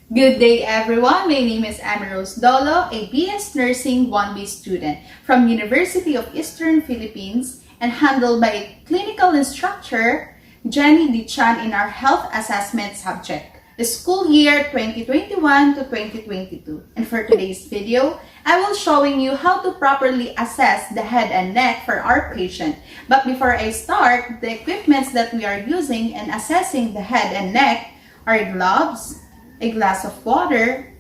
Good day, everyone. My name is Rose Dolo, a BS Nursing 1B student from University of Eastern Philippines and handled by a clinical instructor, Jenny Dichan, in our health assessment subject, the school year 2021 to 2022. And for today's video, I will showing you how to properly assess the head and neck for our patient. But before I start, the equipments that we are using in assessing the head and neck are gloves, a glass of water,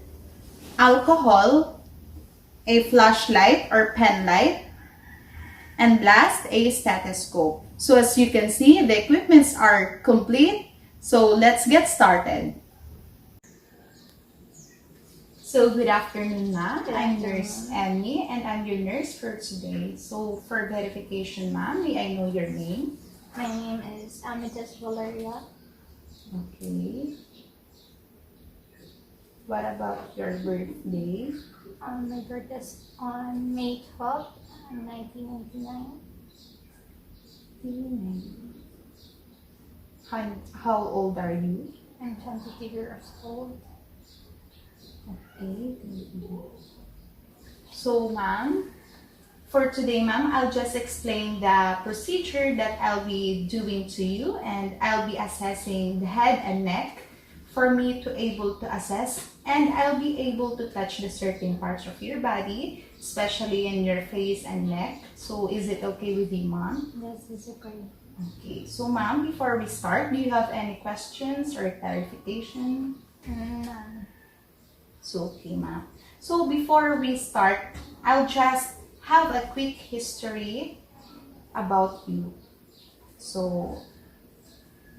alcohol, a flashlight or pen light, and last, a stethoscope. So as you can see, the equipments are complete. So let's get started. So good afternoon, ma'am. I'm Nurse Emmy and I'm your nurse for today. So for verification, ma'am, may I know your name? My name is Amethyst Valeria. Okay. What about your birthday? My birthday is on May 12th, 1999. How old are you? I'm 22 years old. Okay. So, ma'am, for today, ma'am, I'll just explain the procedure that I'll be doing to you, and I'll be assessing the head and neck for me to able to assess, and I'll be able to touch the certain parts of your body, especially in your face and neck. So, is it okay with you, ma'am? This is okay. Okay. So, ma'am, before we start, do you have any questions or clarification? None. So, okay, ma'am. So, before we start, I'll just have a quick history about you. So,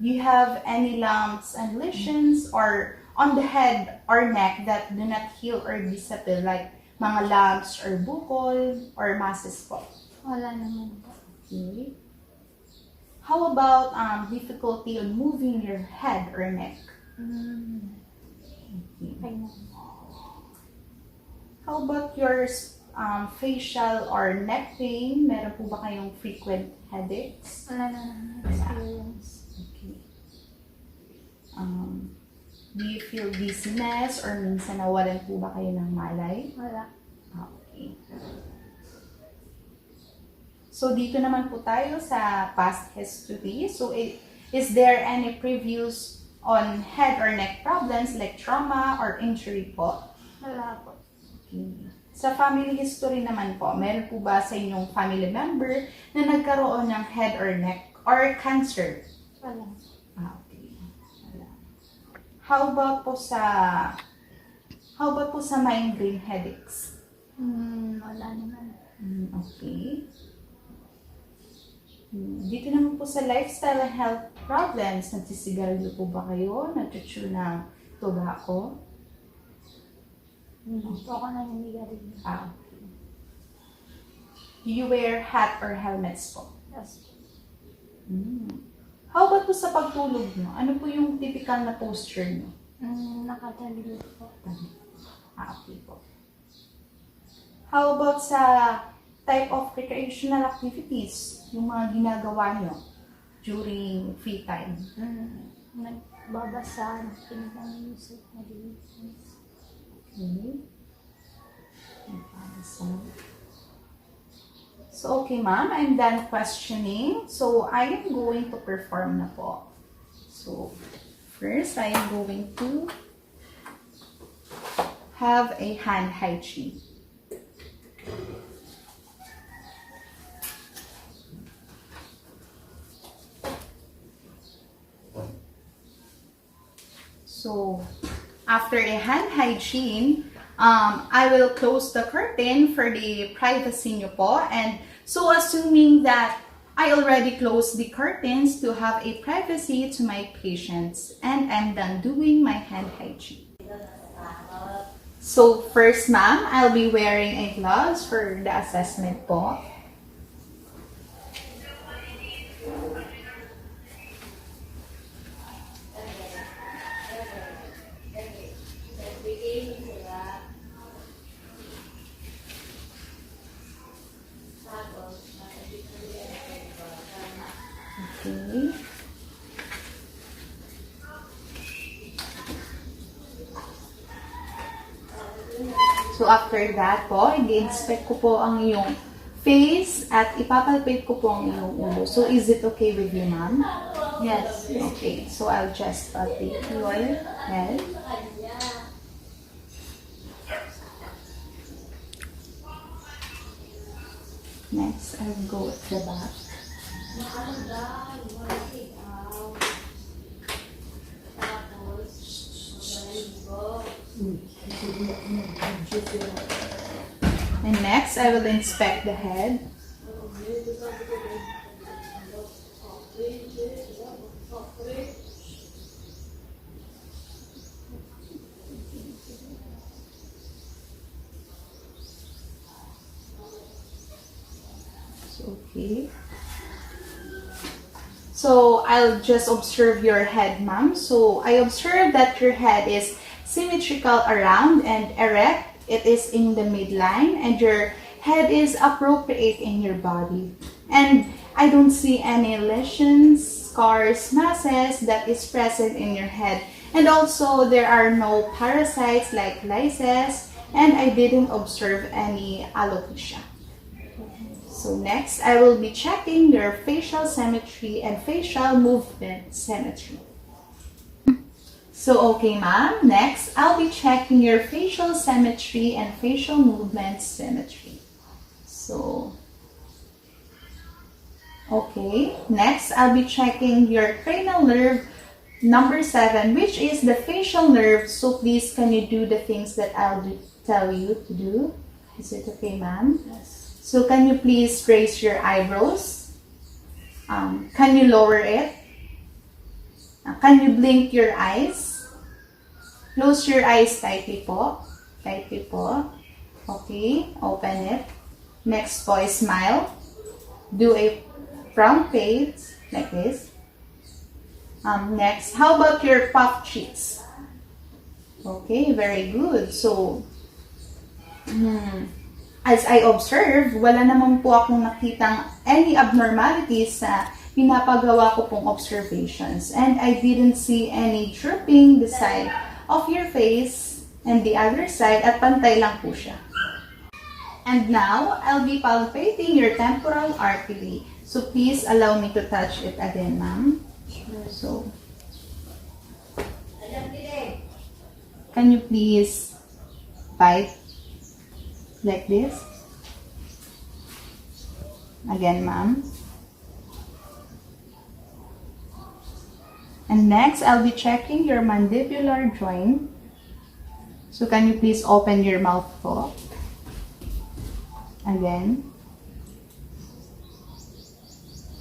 do you have any lumps and lesions or on the head or neck that do not heal or disappear, like mga lumps or bukol or masses po? Wala naman po. Okay. How about difficulty on moving your head or neck? Okay na. How about your facial or neck pain? Meron po ba kayong frequent headaches? Wala naman experience. Okay. Do you feel dizziness or minsan nawalan po ba kayo ng malay? Wala. Okay. So, dito naman po tayo sa past history. So, is there any previous on head or neck problems like trauma or injury po? Wala po. Okay. Sa family history naman po, meron po ba sa inyong family member na nagkaroon ng head or neck or cancer? Wala. Okay. Wala. How about po sa migraine headaches? Wala naman. Okay. Dito naman po sa lifestyle and health problems, nagsisigarilyo po ba kayo? Nagchuchu ng tobacco? Hindi po ako naninigarilyo. Okay. Do you wear hat or helmets po? Yes. How about po sa pagtulog nyo? Ano po yung typical na posture nyo? Nakatagilid po. Okay po. How about sa type of recreational activities? Yung mga ginagawa nyo during free time? Nagbabasa, nakikinig ng music, nag-iisip. Okay. So, okay ma'am, I'm done questioning. So, I am going to perform na po. So, first, I am going to have a hand hygiene. So, after a hand hygiene, I will close the curtain for the privacy nyo po. And so, assuming that I already closed the curtains to have a privacy to my patients, and I'm done doing my hand hygiene. So, first ma'am, I'll be wearing a gloves for the assessment po. Okay. So after that po, i-inspect ko po ang iyong face at ipapalpate ko po ang iyong ulo. So is it okay with you, ma'am? Yes. Okay, so I'll just palpate your head. Next, I'll go at the back. And next, I will inspect the head. Okay. So I'll just observe your head, ma'am. So I observe that your head is symmetrical around and erect. It is in the midline and your head is appropriate in your body. And I don't see any lesions, scars, masses that is present in your head. And also there are no parasites like lices and I didn't observe any alopecia. So next, I will be checking your facial symmetry and facial movement symmetry. So okay, ma'am. Next, I'll be checking your facial symmetry and facial movement symmetry. So, okay. Next, I'll be checking your cranial nerve number 7, which is the facial nerve. So please, can you do the things that I'll tell you to do? Is it okay, ma'am? Yes. So can you please raise your eyebrows? Can you lower it? Can you blink your eyes? Close your eyes tightly po. Tightly po. Okay, open it. Next po is smile. Do a front face like this. Next, how about your puff cheeks? Okay, very good. So, as I observe, wala naman po akong nakitang any abnormalities sa pinapagawa ko pong observations. And I didn't see any drooping the side of your face and the other side at pantay lang po siya. And now, I'll be palpating your temporal artery. So please allow me to touch it again, ma'am. So, can you please bite like this? Again, ma'am. And next, I'll be checking your mandibular joint. So can you please open your mouth po? Again.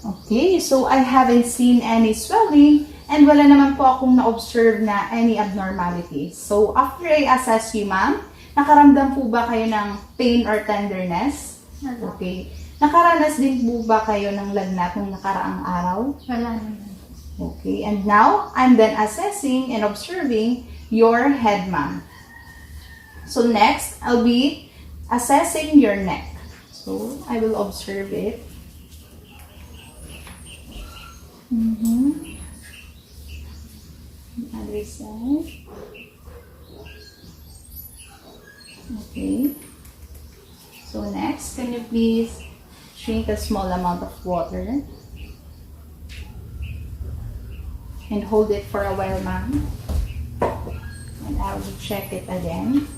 Okay, so I haven't seen any swelling and wala naman po akong na-observe na any abnormalities. So after I assess you, ma'am, nakaramdam po ba kayo ng pain or tenderness? Wala. Okay. Nakaranas din po ba kayo ng lagnat nung nakaraang araw? Wala naman. Okay. And now, I'm then assessing and observing your head, ma'am. So next, I'll be assessing your neck. So, I will observe it. Other side. Okay. So next, can you please drink a small amount of water and hold it for a while, ma'am. And I will check it again.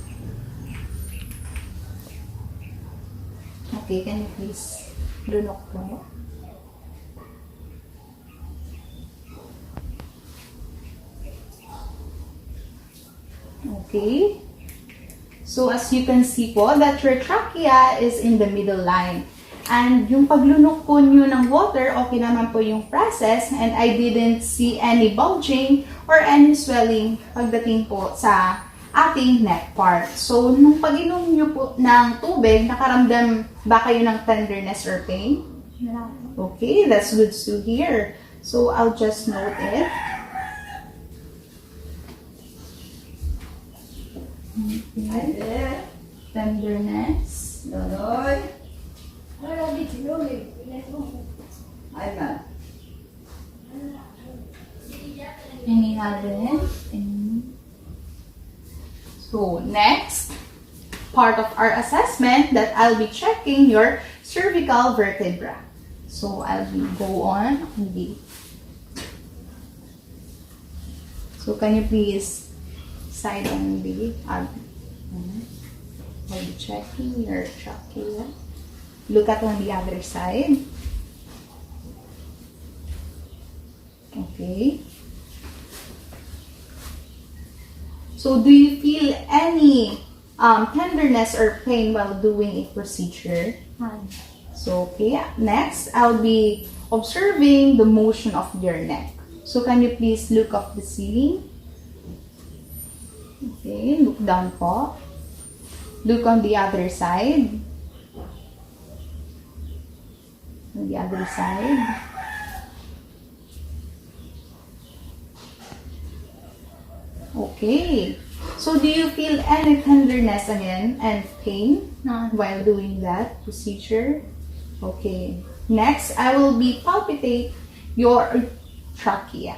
Okay, can you please lunok po? Okay. So as you can see po, that your trachea is in the middle line. And yung paglunok po nyo ng water, okay naman po yung process. And I didn't see any bulging or any swelling pagdating po sa ating neck part. So, nung pag-inom nyo po ng tubig, nakaramdam ba kayo ng tenderness or pain? Wala. Okay, that's good to hear. So, I'll just note it. Okay. Tenderness. Any other? So, next, part of our assessment that I'll be checking your cervical vertebra. So I'll be go on the. So can you please side on the I'll be checking your trachea. Look at on the other side. Okay. So do you feel any tenderness or pain while doing a procedure? So okay, next I'll be observing the motion of your neck. So can you please look up the ceiling? Okay, look down po. Look on the other side. On the other side. Okay. So do you feel any tenderness again and pain while doing that procedure? Okay. Next, I will be palpitate your trachea.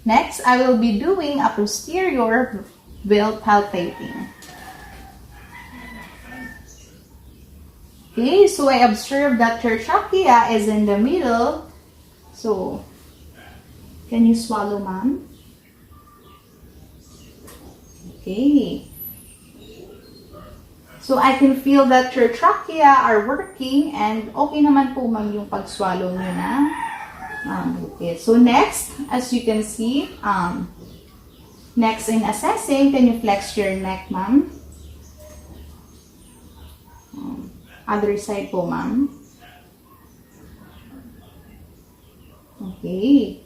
Next, I will be doing a posterior veil palpating. Okay, so I observe that your trachea is in the middle. So, can you swallow, ma'am? Okay. So, I can feel that your trachea are working and okay naman po, ma'am, yung pag-swallow nyo na. Okay, so next, as you can see, next in assessing, can you flex your neck, ma'am? Other side po, ma'am. Okay.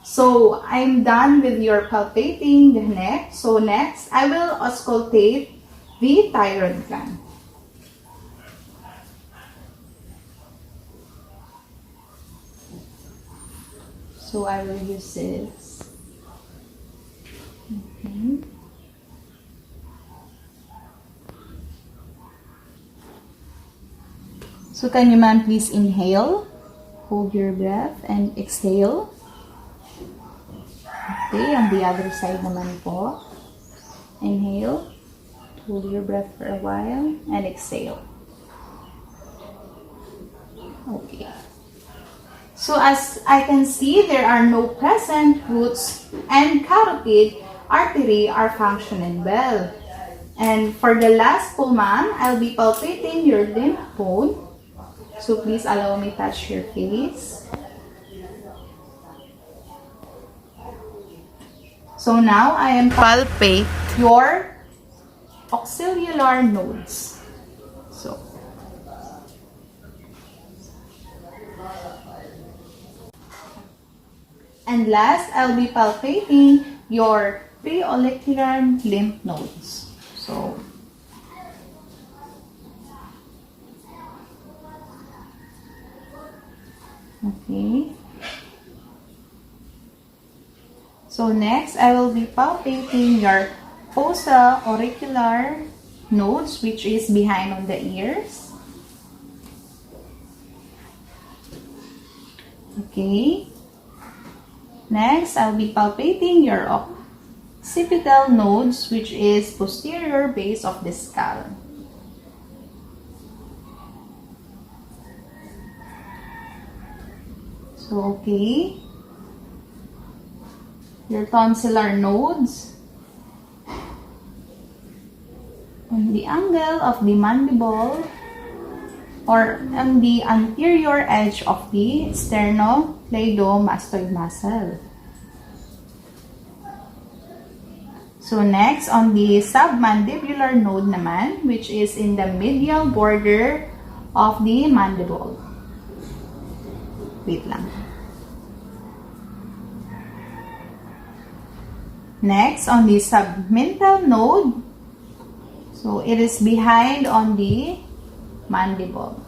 So, I'm done with your palpating the neck. So, next, I will auscultate the thyroid gland. So, I will use this. Okay. So, can you, ma'am, please inhale? Hold your breath and exhale. Okay, on the other side naman po. Inhale. Hold your breath for a while and exhale. Okay. So as I can see, there are no present roots and carotid artery are functioning well. And for the last po, ma'am, I'll be palpating your lymph node. So please allow me touch your face. So now I am palpate your axillary nodes. So and last, I'll be palpating your preauricular lymph nodes. So okay. So next, I will be palpating your postauricular nodes, which is behind on the ears. Okay. Next, I'll be palpating your occipital nodes, which is posterior base of the skull. So, okay. Your tonsillar nodes. On the angle of the mandible or on the anterior edge of the sternocleidomastoid muscle. So next, on the submandibular node naman, which is in the medial border of the mandible. Wait lang. Next, on the submental node, so it is behind on the mandible.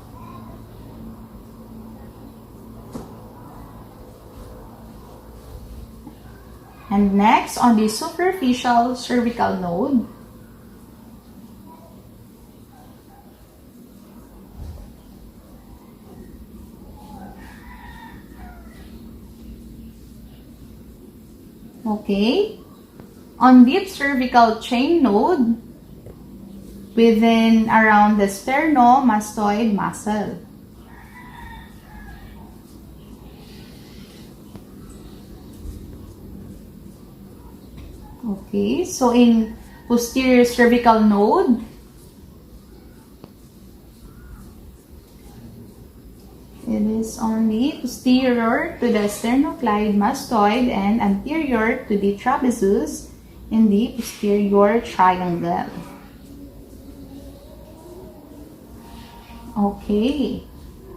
And next, on the superficial cervical node. Okay. On deep cervical chain node, within around the sternomastoid muscle. Okay, so in posterior cervical node, it is only posterior to the sternocleidomastoid and anterior to the trapezius in the posterior triangle. Okay,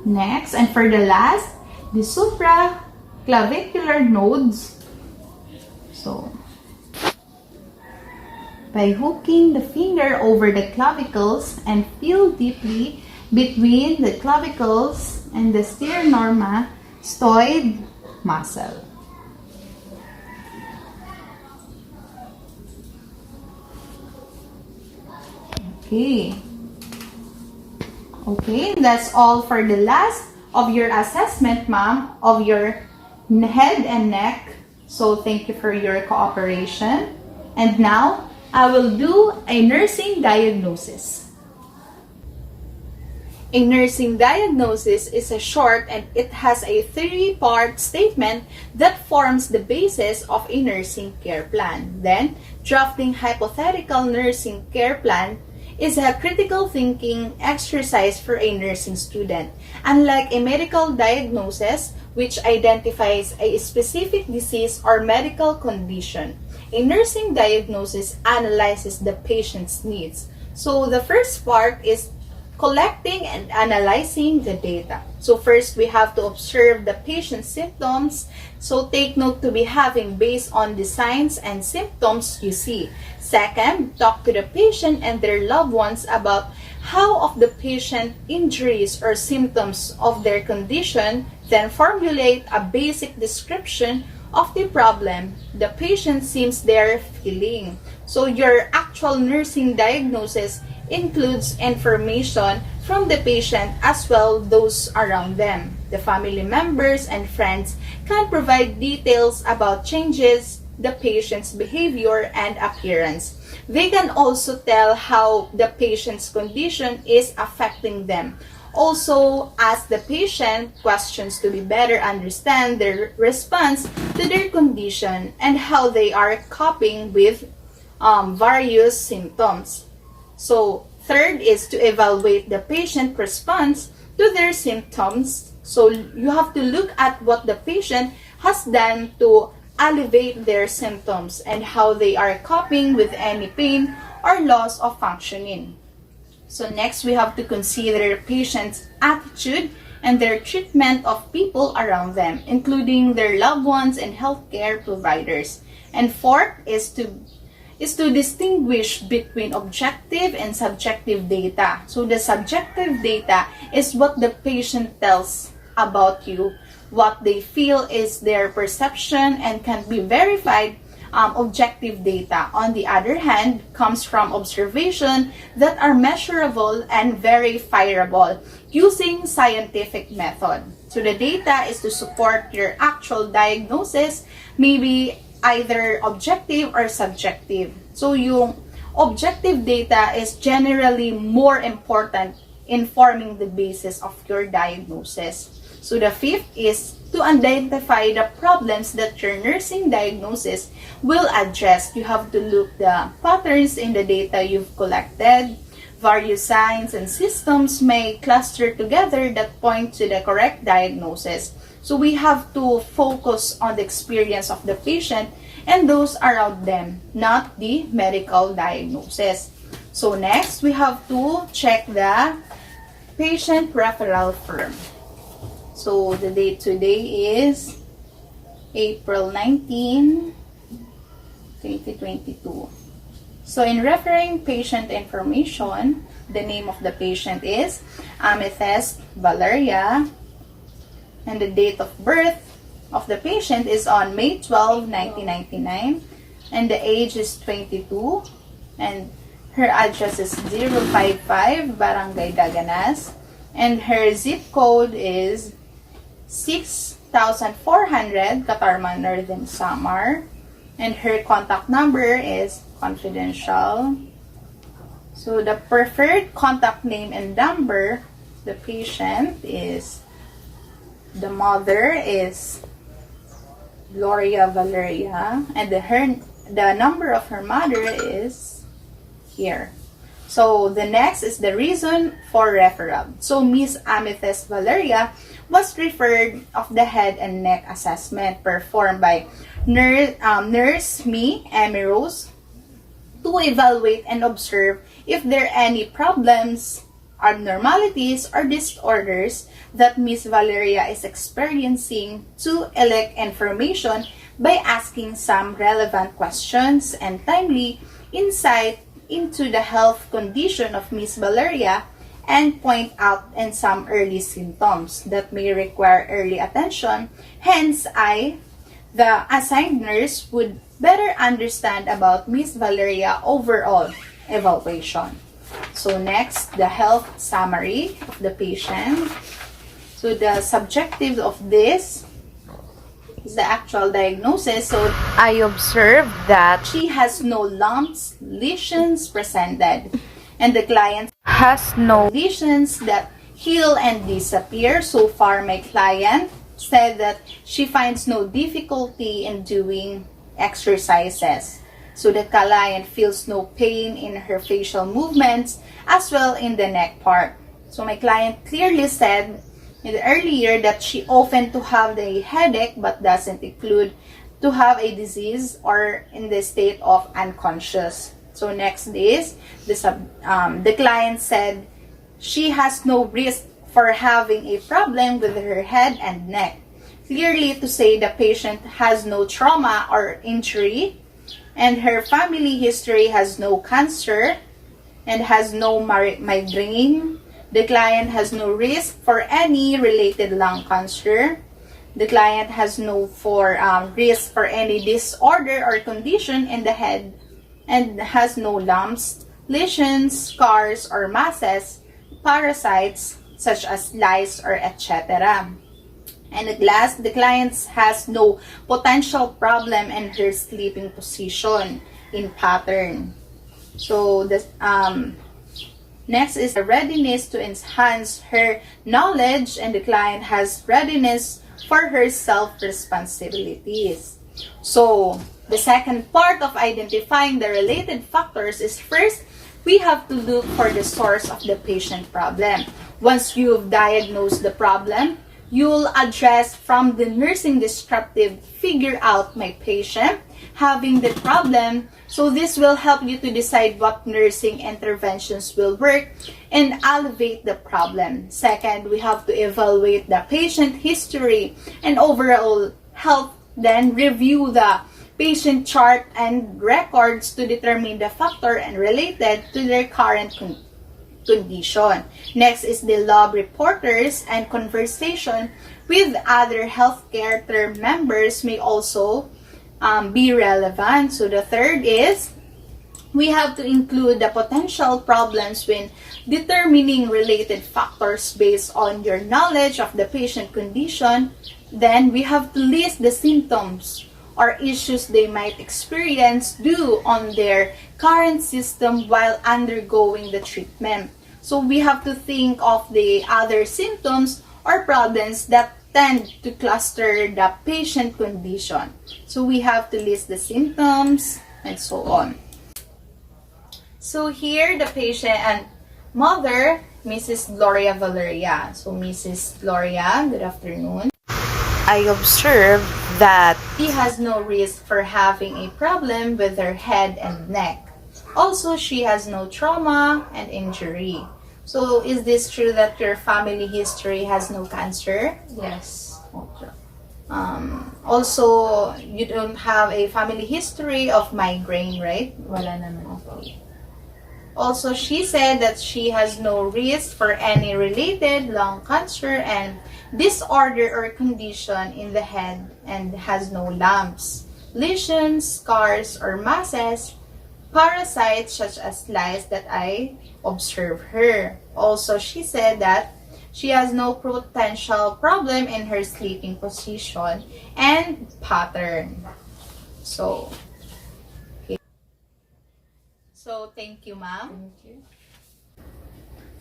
next, and for the last, the supraclavicular nodes. So, by hooking the finger over the clavicles and feel deeply between the clavicles and the sternomastoid muscle. Okay. Okay, that's all for the last of your assessment, ma'am, of your head and neck. So thank you for your cooperation. And now, I will do a nursing diagnosis. A nursing diagnosis is a short and it has a three-part statement that forms the basis of a nursing care plan. Then, drafting hypothetical nursing care plan is a critical thinking exercise for a nursing student. Unlike a medical diagnosis, which identifies a specific disease or medical condition, a nursing diagnosis analyzes the patient's needs. So the first part is collecting and analyzing the data. So first, we have to observe the patient's symptoms. So take note to be having based on the signs and symptoms you see. Second, talk to the patient and their loved ones about how of the patient injuries or symptoms of their condition. Then formulate a basic description of the problem the patient seems they're feeling. So your actual nursing diagnosis includes information from the patient as well those around them. The family members and friends can provide details about changes the patient's behavior and appearance. They can also tell how the patient's condition is affecting them. Also, ask the patient questions to be better understand their response to their condition and how they are coping with various symptoms. So, third is to evaluate the patient response to their symptoms. So, you have to look at what the patient has done to alleviate their symptoms and how they are coping with any pain or loss of functioning. So next, we have to consider the patient's attitude and their treatment of people around them, including their loved ones and healthcare providers. And fourth is to distinguish between objective and subjective data. So the subjective data is what the patient tells about you, what they feel is their perception and can be verified. Objective data, on the other hand, comes from observation that are measurable and verifiable using scientific method. So the data is to support your actual diagnosis, maybe either objective or subjective. So yung objective data is generally more important in forming the basis of your diagnosis. So the fifth is to identify the problems that your nursing diagnosis will address. You have to look the patterns in the data you've collected. Various signs and systems may cluster together that point to the correct diagnosis. So we have to focus on the experience of the patient and those around them, not the medical diagnosis. So next, we have to check the patient referral form. So the date today is April 19, 2022. So in referring patient information, the name of the patient is Amethyst Valeria, and the date of birth of the patient is on May 12, 1999, and the age is 22, and her address is 055 Barangay Daganas, and her zip code is 6,400 Katarman, Northern Samar, And her contact number is confidential. So the preferred contact name and number, the patient is, the mother is Gloria Valeria, and the number of her mother is here. So the next is the reason for referral. So Miss Amethyst Valeria was referred of the head and neck assessment performed by Nurse Me Emmy Rose to evaluate and observe if there are any problems, abnormalities, or disorders that Miss Valeria is experiencing, to elect information by asking some relevant questions and timely insight into the health condition of Miss Valeria, and point out and some early symptoms that may require early attention. Hence, the assigned nurse, would better understand about Miss Valeria overall evaluation. So next, the health summary of the patient. So the subjective of this is the actual diagnosis. So I observed that she has no lumps, lesions presented, and the client has no lesions that heal and disappear. So far, my client said that she finds no difficulty in doing exercises. So the client feels no pain in her facial movements as well in the neck part. So my client clearly said earlier that she often to have the headache but doesn't include to have a disease or in the state of unconscious. So next is the client said she has no risk for having a problem with her head and neck. Clearly to say the patient has no trauma or injury, and her family history has no cancer and has no migraine. The client has no risk for any related lung cancer. The client has no risk for any disorder or condition in the head and has no lumps, lesions, scars, or masses, parasites such as lice or etc. And at last, the client has no potential problem in her sleeping position in pattern. So the next is the readiness to enhance her knowledge, and the client has readiness for her self-responsibilities. So the second part of identifying the related factors is, first, we have to look for the source of the patient problem. Once you've diagnosed the problem, you'll address from the nursing descriptive, figure out my patient having the problem. So this will help you to decide what nursing interventions will work and elevate the problem. Second, we have to evaluate the patient history and overall health, then review the patient chart and records to determine the factor and related to their current condition. Next is the lab reporters and conversation with other healthcare team members may also be relevant. So the third is we have to include the potential problems when determining related factors based on your knowledge of the patient condition. Then we have to list the symptoms or issues they might experience due on their current system while undergoing the treatment. So we have to think of the other symptoms or problems that tend to cluster the patient condition. So we have to list the symptoms and so on. So here the patient and mother, Mrs. Gloria Valeria. So Mrs. Gloria, good afternoon. I observed that she has no risk for having a problem with her head and neck. Also, she has no trauma and injury. So, is this true that your family history has no cancer? Yes. Okay. Also, you don't have a family history of migraine, right? Wala naman. Okay. Also, she said that she has no risk for any related lung cancer and disorder or condition in the head and has no lumps, lesions, scars, or masses, parasites such as lice that I observe her. Also, she said that she has no potential problem in her sleeping position and pattern. So, Thank you, ma'am. Thank you.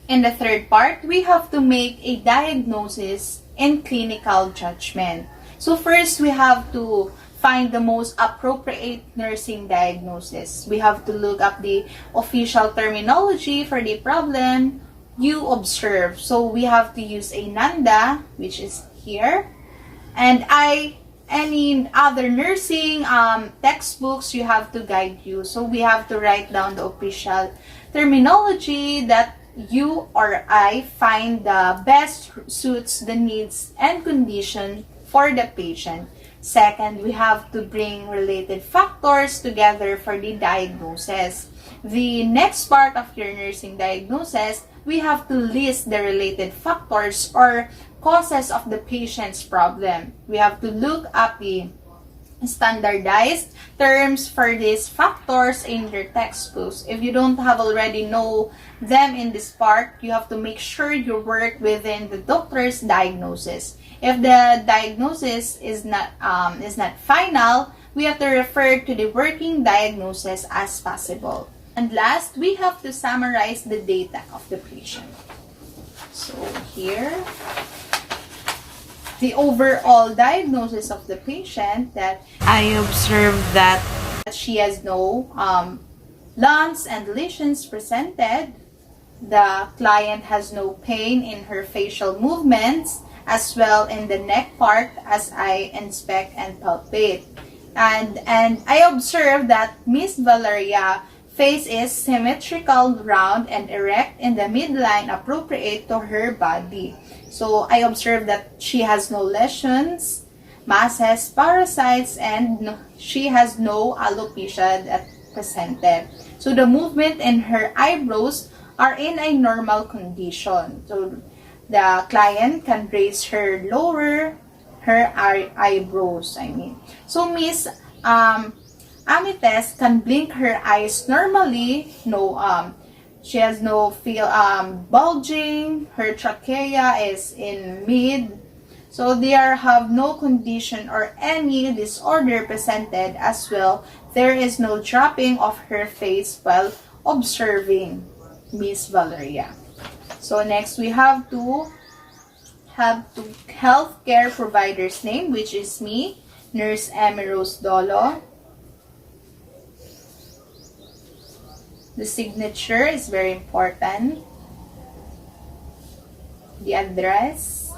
In the third part, we have to make a diagnosis and clinical judgment. So first, we have to find the most appropriate nursing diagnosis. We have to look up the official terminology for the problem you observe. So we have to use a NANDA, which is here, and any other nursing textbooks you have to guide you. So we have to write down the official terminology that you or I find the best suits the needs and condition for the patient. Second, we have to bring related factors together for the diagnosis. The next part of your nursing diagnosis, we have to list the related factors or causes of the patient's problem. We have to look up the standardized terms for these factors in your textbooks. If you don't have already know them in this part, you have to make sure you work within the doctor's diagnosis. If the diagnosis is not final, we have to refer to the working diagnosis as possible. And last, we have to summarize the data of the patient. So here, the overall diagnosis of the patient, that I observed that she has no lumps and lesions presented. The client has no pain in her facial movements, as well in the neck part as I inspect and palpate. And I observed that Miss Valeria face is symmetrical, round, and erect in the midline appropriate to her body. So I observed that she has no lesions, masses, parasites, and she has no alopecia that presented. So the movement in her eyebrows are in a normal condition. So the client can raise her eyebrows, So Miss Amethyst can blink her eyes normally. She has no bulging. Her trachea is in mid. So there have no condition or any disorder presented as well. There is no dropping of her face while observing Miss Valeria. So next we have to healthcare provider's name, which is me, Nurse Emmy Rose Dolo. The signature is very important. The address.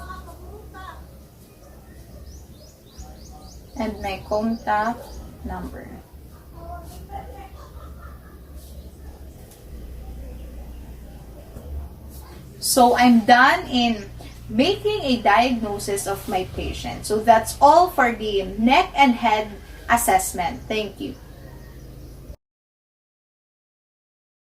And my contact number. So I'm done in making a diagnosis of my patient. So that's all for the neck and head assessment. Thank you.